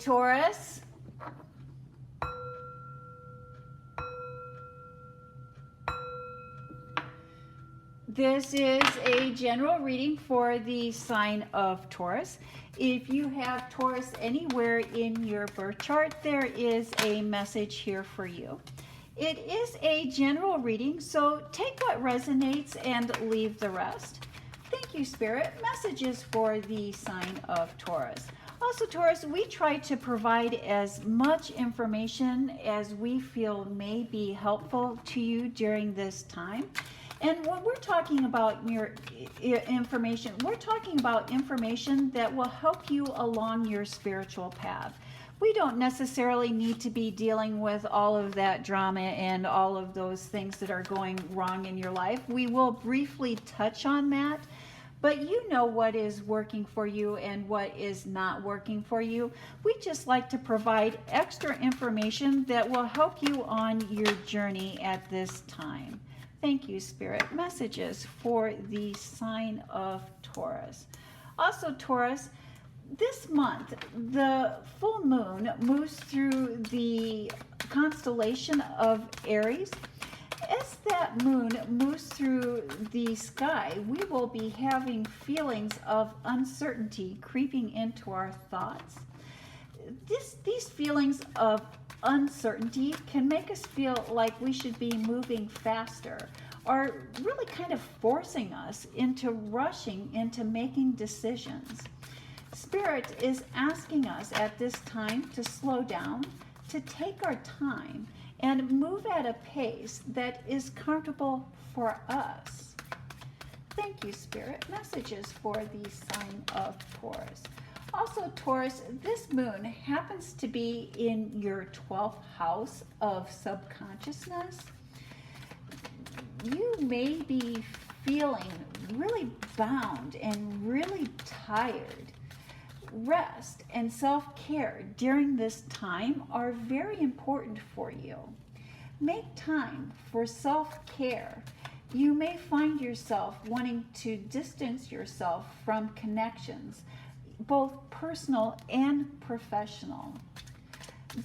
Taurus. This is a general reading for the sign of Taurus. If you have Taurus anywhere in your birth chart, there is a message here for you. It is a general reading, so take what resonates and leave the rest. Thank you, Spirit. Messages for the sign of Taurus. Also, Taurus, we try to provide as much information as we feel may be helpful to you during this time. And when we're talking about your information, we're talking about information that will help you along your spiritual path. We don't necessarily need to be dealing with all of that drama and all of those things that are going wrong in your life. We will briefly touch on that, but you know what is working for you and what is not working for you. We just like to provide extra information that will help you on your journey at this time. Thank you, Spirit. Messages for the sign of Taurus. Also, Taurus, this month, the full moon moves through the constellation of Aries. As that moon moves through the sky, we will be having feelings of uncertainty creeping into our thoughts. These feelings of uncertainty can make us feel like we should be moving faster, or really kind of forcing us into rushing into making decisions. Spirit is asking us at this time to slow down, to take our time, and move at a pace that is comfortable for us. Thank you, Spirit. Messages for the sign of Taurus. Also, Taurus, this moon happens to be in your 12th house of subconsciousness. You may be feeling really bound and really tired. Rest and self-care during this time are very important for you. Make time for self-care. You may find yourself wanting to distance yourself from connections, both personal and professional,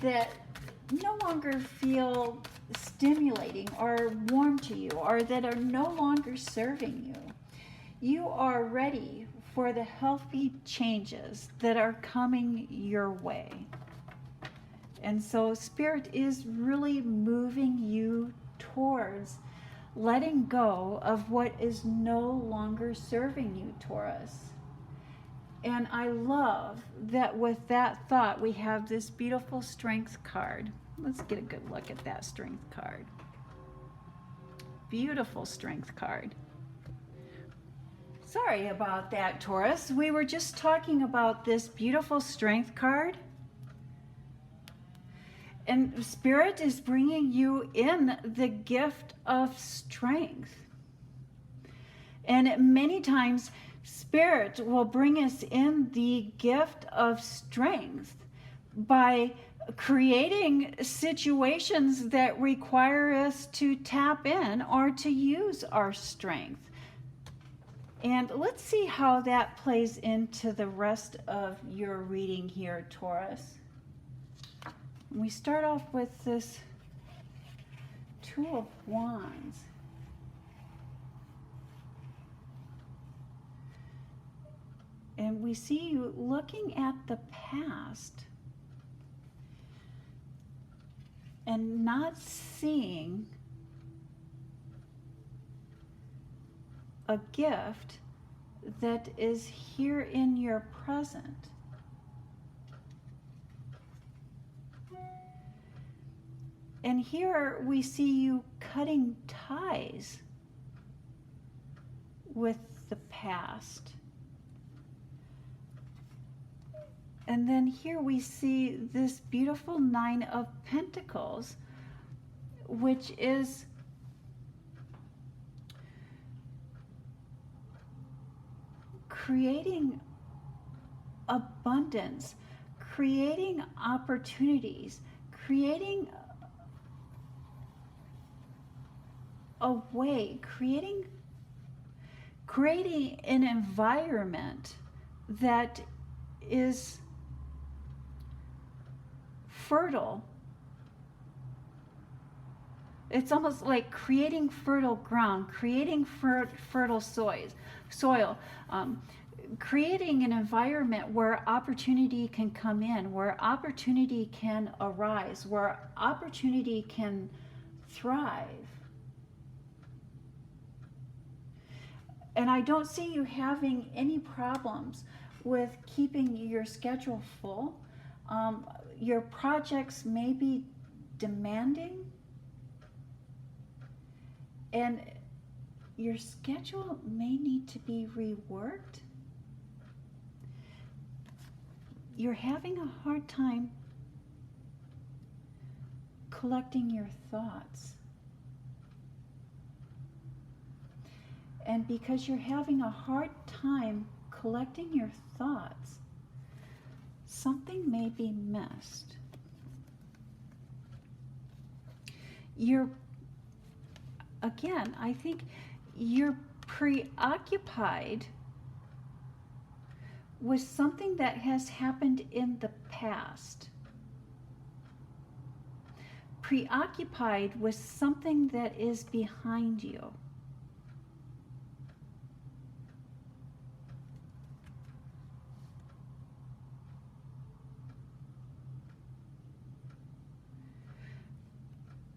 that no longer feel stimulating or warm to you, or that are no longer serving you. You are ready for the healthy changes that are coming your way. And so Spirit is really moving you towards letting go of what is no longer serving you, Taurus. And I love that with that thought, we have this beautiful Strength card. Let's get a good look at that Strength card. Beautiful Strength card. Sorry about that, Taurus. We were just talking about this beautiful Strength card. And Spirit is bringing you in the gift of strength. And many times, Spirit will bring us in the gift of strength by creating situations that require us to tap in or to use our strength. And let's see how that plays into the rest of your reading here, Taurus. We start off with this Two of Wands. And we see you looking at the past and not seeing a gift that is here in your present. And here we see you cutting ties with the past. And then here we see this beautiful Nine of Pentacles, which is creating abundance, creating opportunities, creating a way, creating an an environment that is fertile. It's almost like creating fertile ground, creating fertile soil, creating an environment where opportunity can come in, where opportunity can arise, where opportunity can thrive. And I don't see you having any problems with keeping your schedule full. Your projects may be demanding, and your schedule may need to be reworked. You're having a hard time collecting your thoughts. And because you're having a hard time collecting your thoughts, something may be missed. Again, I think you're preoccupied with something that has happened in the past. Preoccupied with something that is behind you.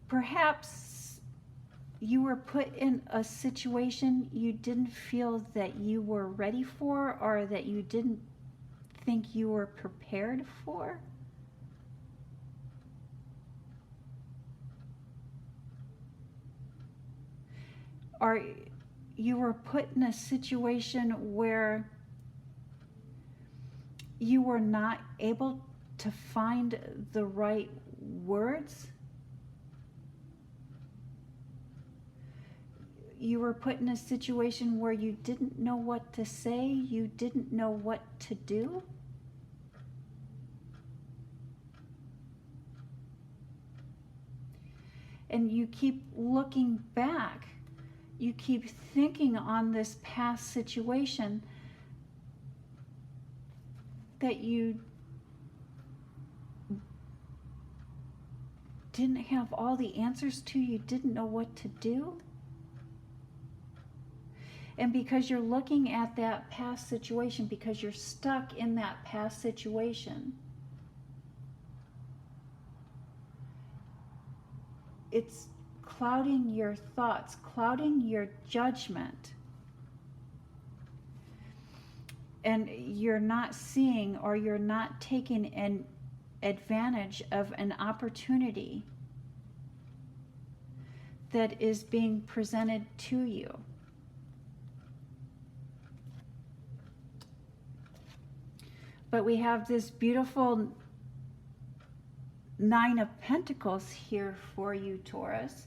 Perhaps you were put in a situation you didn't feel that you were ready for, or that you didn't think you were prepared for. Or you were put in a situation where you were not able to find the right words. You were put in a situation where you didn't know what to say, you didn't know what to do. And you keep looking back, you keep thinking on this past situation that you didn't have all the answers to, you didn't know what to do. And because you're looking at that past situation, because you're stuck in that past situation, it's clouding your thoughts, clouding your judgment. And you're not seeing, or you're not taking an advantage of an opportunity that is being presented to you. But we have this beautiful Nine of Pentacles here for you, Taurus.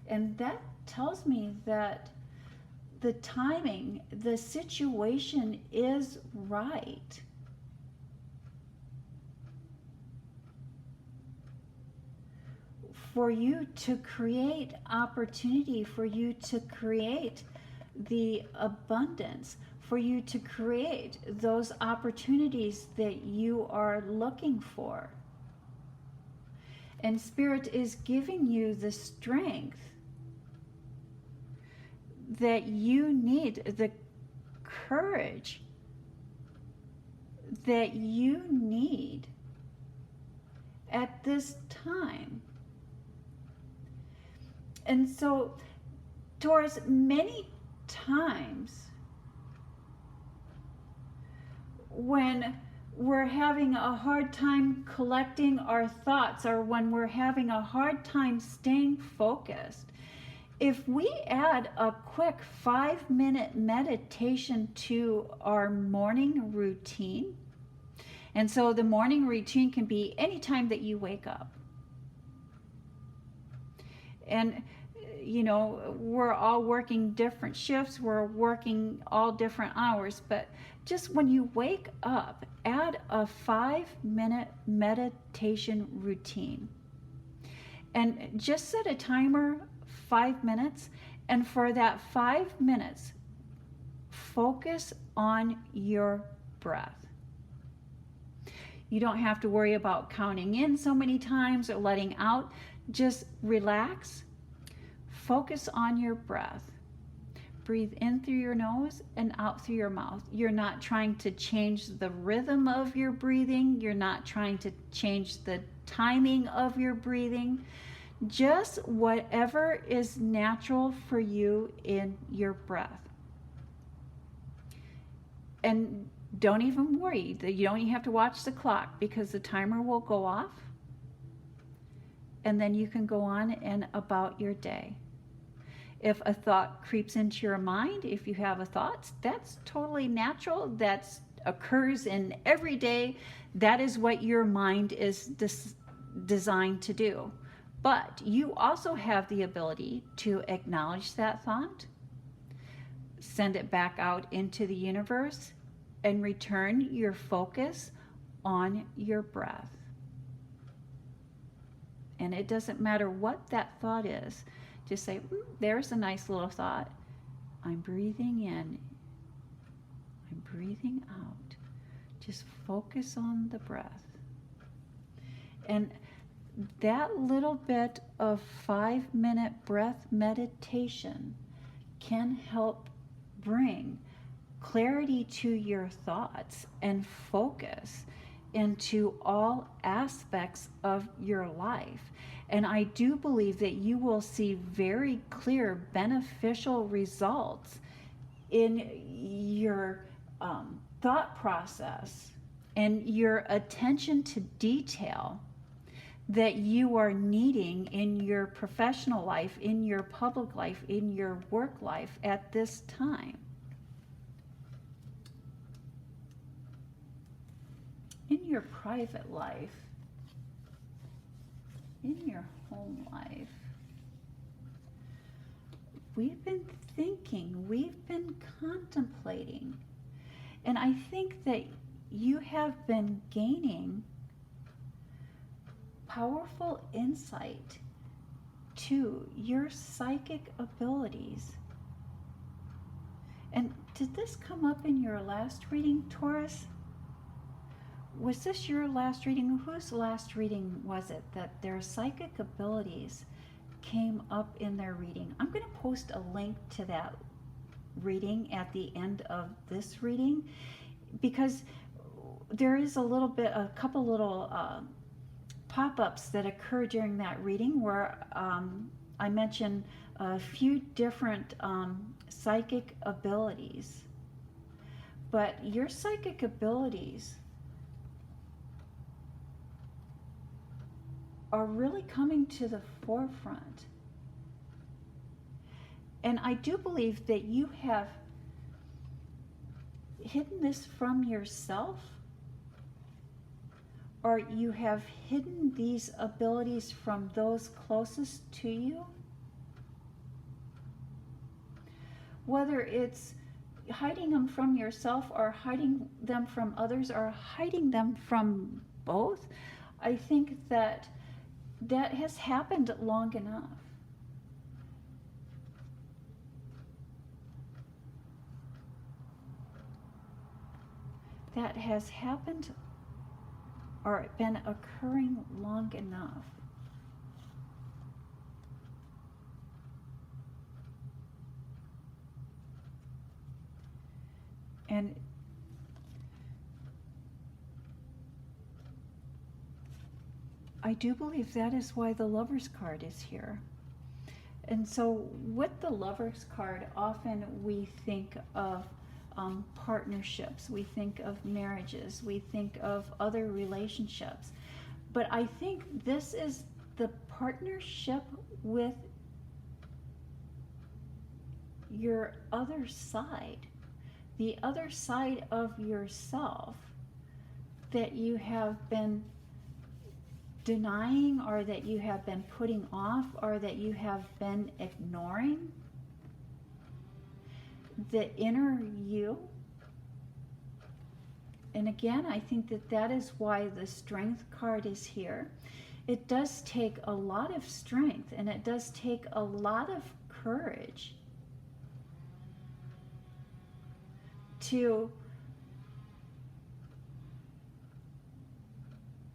And that tells me that the timing, the situation is right. For you to create opportunity, for you to create the abundance, for you to create those opportunities that you are looking for. And Spirit is giving you the strength that you need, the courage that you need at this time. And so, Taurus, many times when we're having a hard time collecting our thoughts, or when we're having a hard time staying focused, if we add a quick 5-minute meditation to our morning routine, and so the morning routine can be any time that you wake up. And you know, we're all working different shifts, we're working all different hours, but just when you wake up, add a 5-minute meditation routine. And just set a timer, 5 minutes, and for that 5 minutes, focus on your breath. You don't have to worry about counting in so many times or letting out. Just relax. Focus on your breath. Breathe in through your nose and out through your mouth. You're not trying to change the rhythm of your breathing. You're not trying to change the timing of your breathing. Just whatever is natural for you in your breath. And don't even worry that you don't even have to watch the clock, because the timer will go off and then you can go on and about your day. If a thought creeps into your mind, if you have a thought, that's totally natural. That occurs in every day. That is what your mind is designed to do. But you also have the ability to acknowledge that thought, send it back out into the universe, and return your focus on your breath. And it doesn't matter what that thought is. Just say, there's a nice little thought. I'm breathing in. I'm breathing out. Just focus on the breath. And that little bit of 5-minute breath meditation can help bring clarity to your thoughts and focus into all aspects of your life. And I do believe that you will see very clear beneficial results in your thought process and your attention to detail that you are needing in your professional life, in your public life, in your work life at this time. In your private life, in your home life. We've been thinking, we've been contemplating, and I think that you have been gaining powerful insight to your psychic abilities. And did this come up in your last reading, Taurus? Was this your last reading? Whose last reading was it that their psychic abilities came up in their reading? I'm going to post a link to that reading at the end of this reading, because there is a couple little pop-ups that occur during that reading where I mention a few different psychic abilities. But your psychic abilities are really coming to the forefront. And I do believe that you have hidden this from yourself, or you have hidden these abilities from those closest to you. Whether it's hiding them from yourself or hiding them from others or hiding them from both, I think that has happened long enough. That has happened or been occurring long enough. And I do believe that is why the Lover's card is here. And so with the Lover's card, often we think of partnerships, we think of marriages, we think of other relationships. But I think this is the partnership with your other side, the other side of yourself that you have been denying, or that you have been putting off, or that you have been ignoring. The inner you. And again, I think that is why the Strength card is here. It does take a lot of strength, and it does take a lot of courage to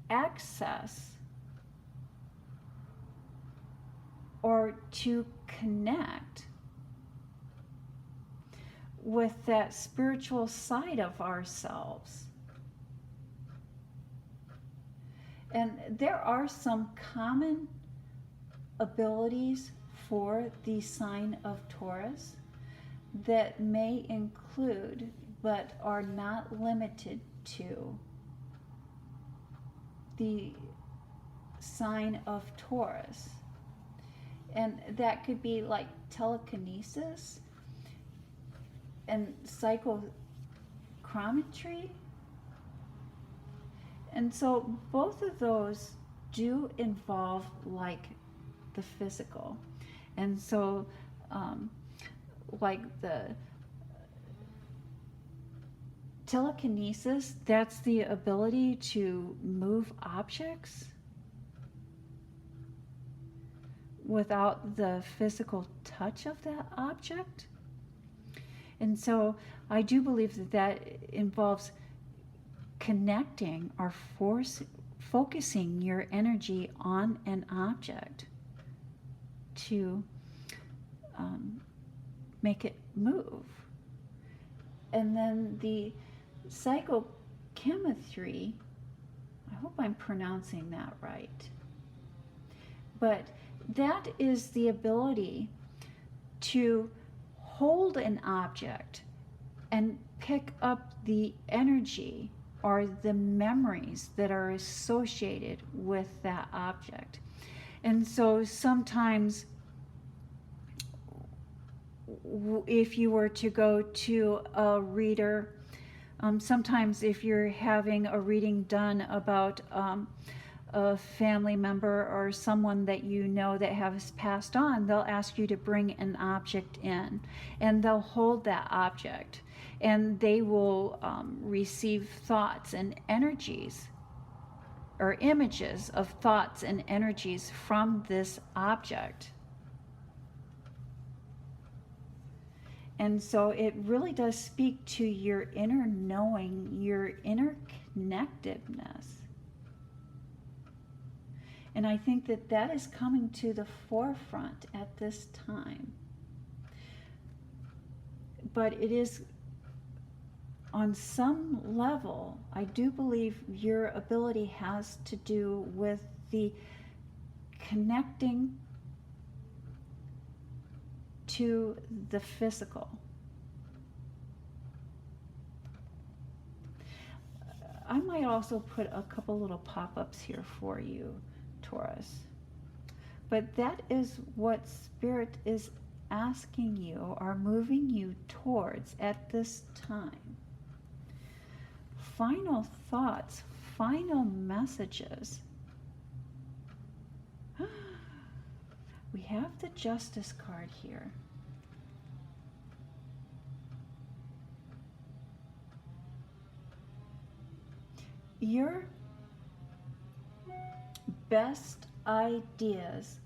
access or to connect with that spiritual side of ourselves. And there are some common abilities for the sign of Taurus that may include, but are not limited to, the sign of Taurus. And that could be like telekinesis and psychochrometry. And so both of those do involve like the physical. And so like the telekinesis, that's the ability to move objects without the physical touch of that object. And so I do believe that that involves connecting or focusing your energy on an object to make it move. And then the psychochemistry, I hope I'm pronouncing that right, but that is the ability to hold an object and pick up the energy or the memories that are associated with that object. And so sometimes if you were to go to a reader, sometimes if you're having a reading done about a family member or someone that you know that has passed on, they'll ask you to bring an object in, and they'll hold that object, and they will receive thoughts and energies or images of thoughts and energies from this object. And so it really does speak to your inner knowing, your inner connectedness. And I think that that is coming to the forefront at this time. But it is, on some level, I do believe your ability has to do with the connecting to the physical. I might also put a couple little pop-ups here for you, Taurus. But that is what Spirit is asking you or moving you towards at this time. Final thoughts, final messages. We have the Justice card here. Your best ideas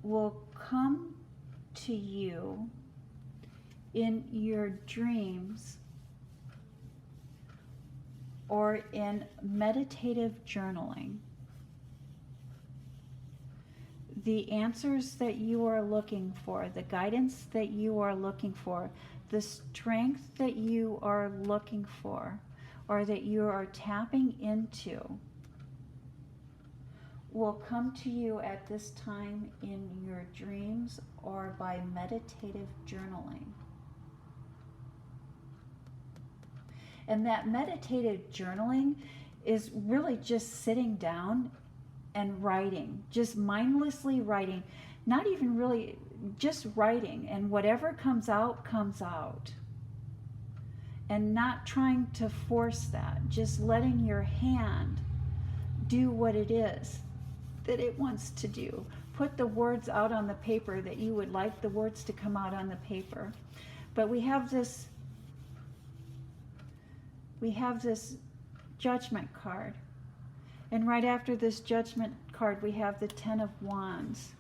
will come to you in your dreams or in meditative journaling. The answers that you are looking for, the guidance that you are looking for, the strength that you are looking for, or that you are tapping into, will come to you at this time in your dreams or by meditative journaling. And that meditative journaling is really just sitting down and writing, just mindlessly writing, not even really, just writing, and whatever comes out, comes out. And not trying to force that, just letting your hand do what it is that it wants to do. Put the words out on the paper that you would like the words to come out on the paper. But we have this Judgment card. And right after this Judgment card, we have the Ten of Wands.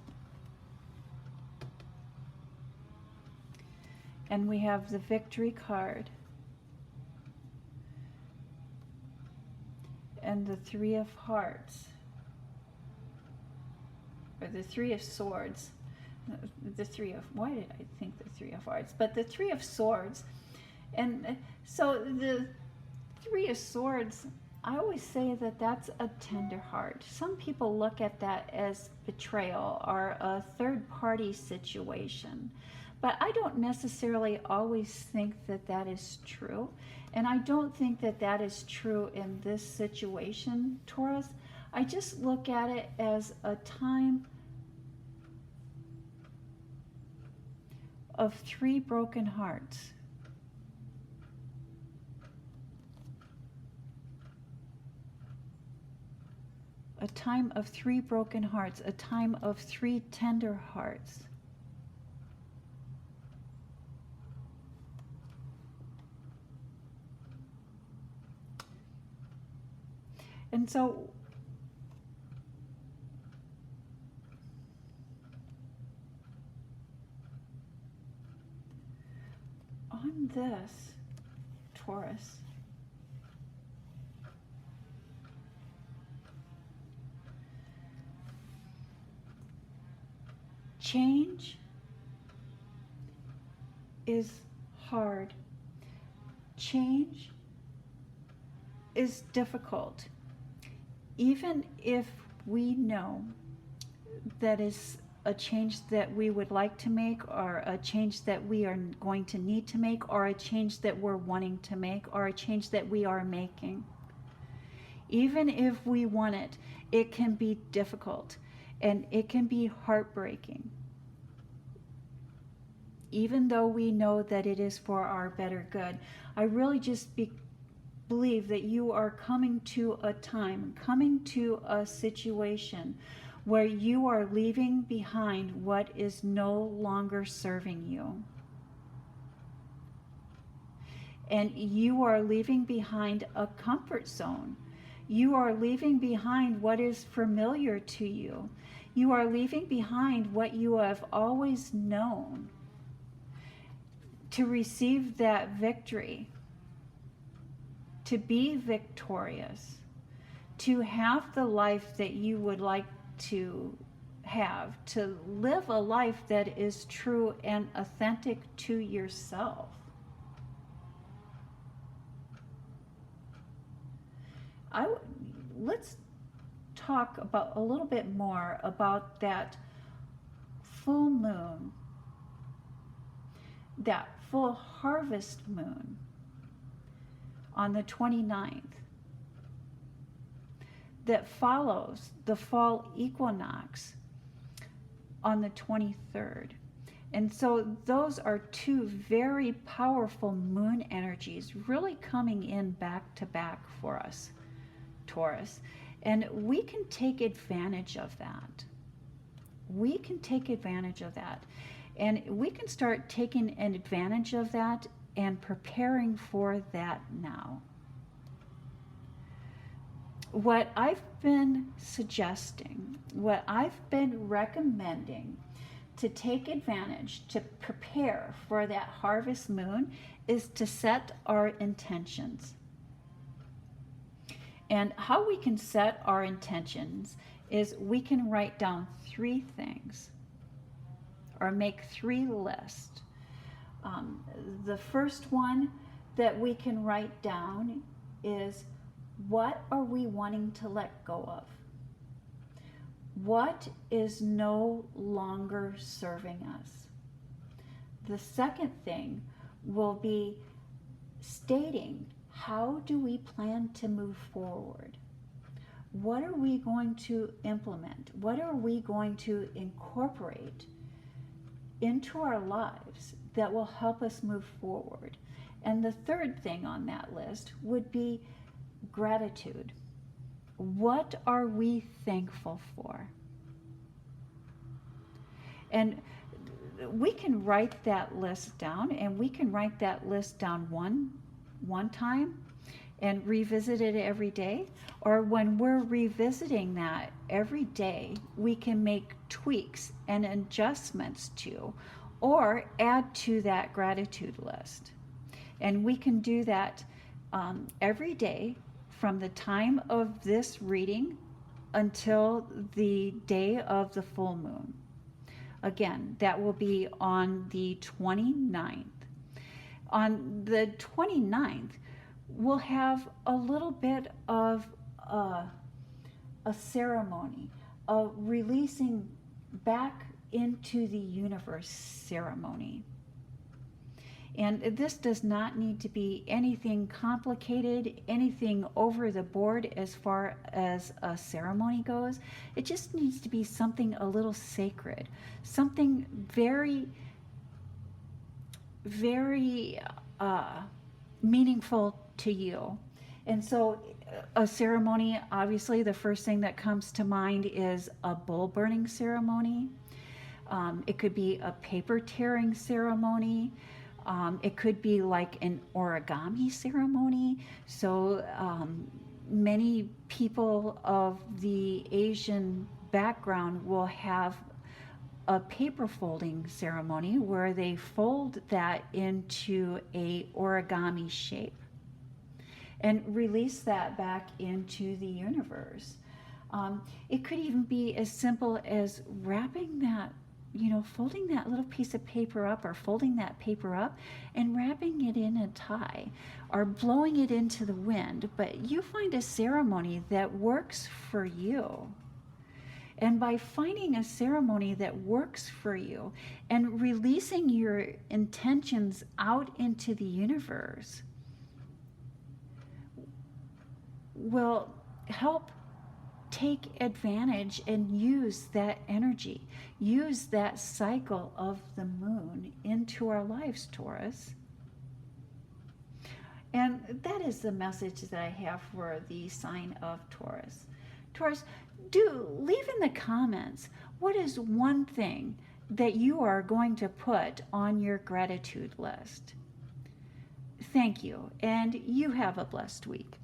And we have the Victory card. and the Three of Hearts, or the Three of Swords. The Three of, why did I think the Three of Hearts? But the Three of Swords. And so the Three of Swords, I always say that that's a tender heart. Some people look at that as betrayal or a third party situation. But I don't necessarily always think that that is true. And I don't think that that is true in this situation, Taurus. I just look at it as a time of three broken hearts. A time of three broken hearts, a time of three tender hearts. And so on this, Taurus, change is hard. Change is difficult. Even if we know that is a change that we would like to make, or a change that we are going to need to make, or a change that we're wanting to make, or a change that we are making. Even if we want it, it can be difficult and it can be heartbreaking. Even though we know that it is for our better good. I really just believe that you are coming to a time, coming to a situation where you are leaving behind what is no longer serving you. And you are leaving behind a comfort zone. You are leaving behind what is familiar to you. You are leaving behind what you have always known to receive that victory, to be victorious, to have the life that you would like to have, to live a life that is true and authentic to yourself. Let's talk about a little bit more about that full moon, that full harvest moon on the 29th that follows the fall equinox on the 23rd. And so those are two very powerful moon energies really coming in back to back for us, Taurus. And we can take advantage of that. We can take advantage of that. And we can start taking an advantage of that and preparing for that now. What I've been suggesting, what I've been recommending to take advantage, to prepare for that harvest moon, is to set our intentions. And how we can set our intentions is we can write down 3 things or make 3 lists. The first one that we can write down is, what are we wanting to let go of? What is no longer serving us? The second thing will be stating, how do we plan to move forward? What are we going to implement? What are we going to incorporate into our lives that will help us move forward? And the third thing on that list would be gratitude. What are we thankful for? And we can write that list down, and we can write that list down one time and revisit it every day. Or when we're revisiting that every day, we can make tweaks and adjustments to, or add to that gratitude list. And we can do that every day from the time of this reading until the day of the full moon. Again, that will be on the 29th. On the 29th, we'll have a little bit of a ceremony, a releasing back into the universe ceremony. And this does not need to be anything complicated, anything over the board as far as a ceremony goes. It just needs to be something a little sacred, something very, very meaningful to you. And so a ceremony, obviously the first thing that comes to mind is a bull burning ceremony. It could be a paper tearing ceremony. It could be like an origami ceremony. So many people of the Asian background will have a paper folding ceremony where they fold that into a origami shape and release that back into the universe. It could even be as simple as wrapping that, folding that little piece of paper up, or folding that paper up and wrapping it in a tie, or blowing it into the wind. But you find a ceremony that works for you. And by finding a ceremony that works for you and releasing your intentions out into the universe will help take advantage and use that energy, use that cycle of the moon into our lives, Taurus. And that is the message that I have for the sign of Taurus. Taurus, do leave in the comments, what is one thing that you are going to put on your gratitude list? Thank you, and you have a blessed week.